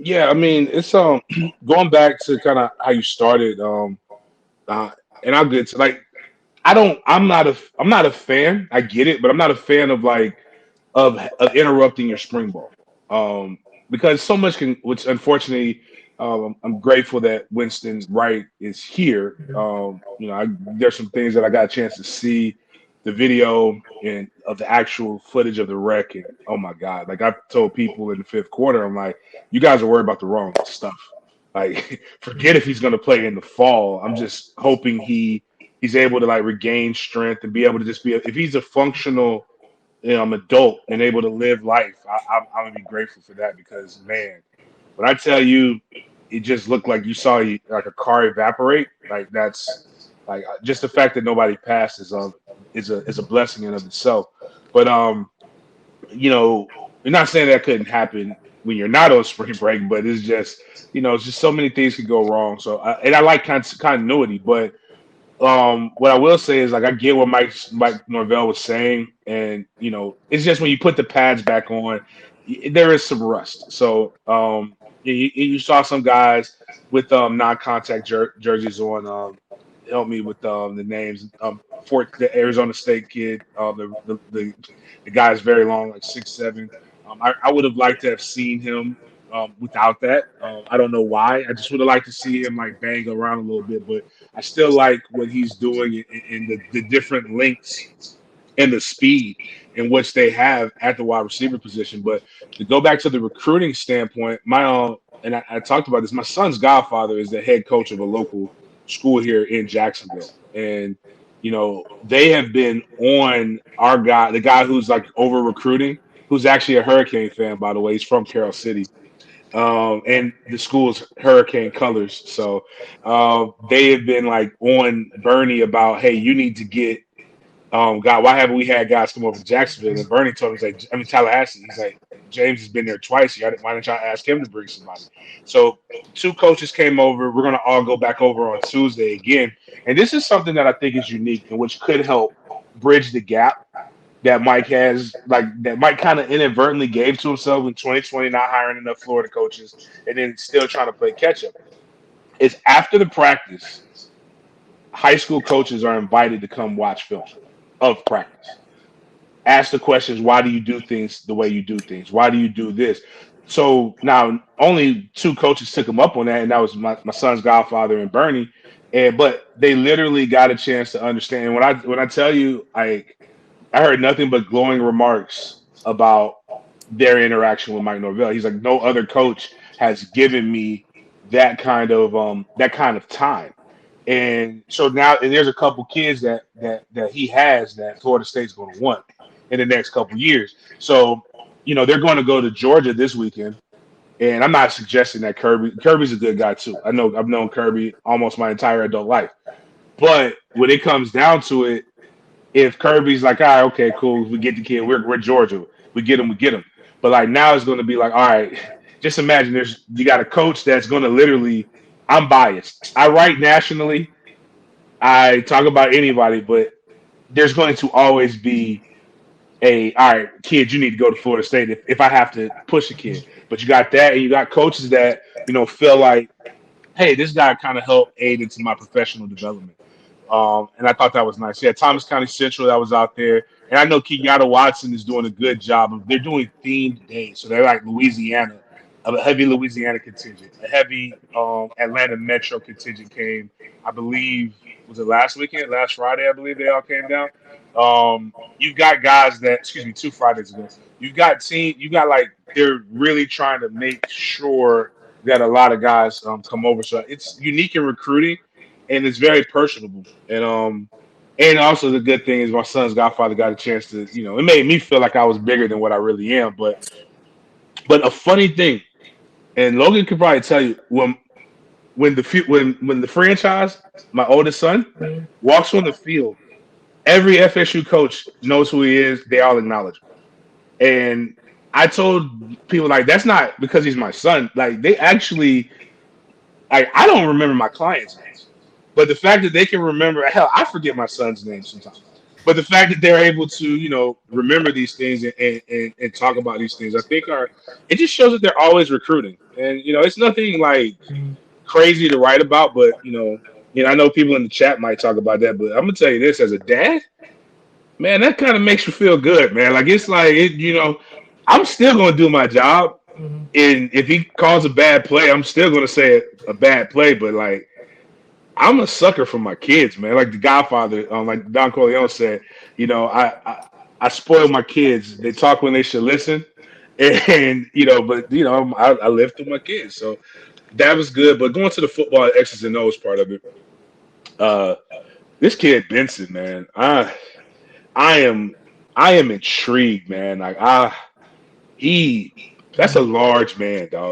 Yeah, I mean, it's going back to kind of how you started. Uh, and I'll get to like I'm not a fan. I get it, but I'm not a fan of like of interrupting your spring ball. Um, because so much can, which unfortunately, I'm grateful that Winston Wright is here. There's some things that I got a chance to see, the video and of the actual footage of the wreck, and oh my God, like I told people in the fifth quarter, I'm like, you guys are worried about the wrong stuff. Like, forget if he's going to play in the fall. I'm just hoping he's able to like regain strength and be able to just be if he's a functional adult and able to live life. I'm gonna be grateful for that because man, when I tell you, it just looked like you saw like a car evaporate. Like that's like just the fact that nobody passed is a blessing in of itself. But you're not saying that couldn't happen when you're not on spring break, but it's just so many things could go wrong. So and I like continuity, but what I will say is like I get what Mike Norvell was saying, and it's just when you put the pads back on, there is some rust. So you saw some guys with non-contact jerseys on. Help me with the names. The Arizona State kid. The guy is very long, like 6'7". I would have liked to have seen him without that. I don't know why. I just would have liked to see him like bang around a little bit, but I still like what he's doing in the different lengths and the speed in which they have at the wide receiver position. But to go back to the recruiting standpoint, and I talked about this. My son's godfather is the head coach of a local school here in Jacksonville, and they have been on our guy, the guy who's like over recruiting, who's actually a Hurricane fan, by the way. He's from Carroll City, and the school's Hurricane colors. So they have been like on Bernie about, hey, you need to get God. Why haven't we had guys come over to Jacksonville? And Bernie told him, he's like, I mean Tallahassee. He's like, James has been there twice. Why didn't y'all ask him to bring somebody? So two coaches came over. We're gonna all go back over on Tuesday again, and this is something that I think is unique and which could help bridge the gap that Mike has, like that Mike kind of inadvertently gave to himself in 2020, not hiring enough Florida coaches, and then still trying to play catch up. Is after the practice, high school coaches are invited to come watch film of practice. Ask the questions: why do you do things the way you do things? Why do you do this? So now only two coaches took him up on that, and that was my son's godfather and Bernie. And but they literally got a chance to understand. And when I tell you, I heard nothing but glowing remarks about their interaction with Mike Norvell. He's like, no other coach has given me that kind of time. And so now, and there's a couple kids that he has that Florida State's going to want in the next couple years. So, they're going to go to Georgia this weekend. And I'm not suggesting that Kirby's a good guy too. I know I've known Kirby almost my entire adult life. But when it comes down to it, if Kirby's like, all right, okay, cool, we get the kid, we're Georgia, we get him. But like now it's going to be like, all right, just imagine you got a coach that's going to literally, I'm biased. I write nationally, I talk about anybody, but there's going to always be all right, kid, you need to go to Florida State if I have to push a kid. But you got that, and you got coaches that feel like, hey, this guy kind of helped aid into my professional development. And I thought that was nice. Yeah, Thomas County Central that was out there, and I know Kenyatta Watson is doing a good job of. They're doing themed days, so they're like Louisiana, a heavy Louisiana contingent, a heavy Atlanta Metro contingent came. I believe was it last weekend, last Friday? I believe they all came down. You've got guys that, excuse me, 2 Fridays ago. You got like they're really trying to make sure that a lot of guys come over. So it's unique in recruiting and it's very personable. And also the good thing is my son's godfather got a chance to, it made me feel like I was bigger than what I really am. But a funny thing, and Logan could probably tell you when the franchise, my oldest son, walks on the field, every FSU coach knows who he is. They all acknowledge him. And I told people like that's not because he's my son. Like they actually, I don't remember my clients' names, but the fact that they can remember, hell, I forget my son's name sometimes. but the fact that they're able to, remember these things and talk about these things, I think it just shows that they're always recruiting. And it's nothing like Mm-hmm. crazy to write about, but I know people in the chat might talk about that, but I'm gonna tell you this as a dad, man, that kind of makes you feel good, man. Like it's like I'm still gonna do my job, Mm-hmm. and if he calls a bad play, I'm still gonna say a bad play, but like I'm a sucker for my kids, man. Like the Godfather, like Don Corleone said, I spoil my kids. They talk when they should listen, and but I live through my kids, so that was good. But going to the football X's and O's part of it, uh, this kid Benson, man, I am I am intrigued, man. Like he, that's a large man, dog.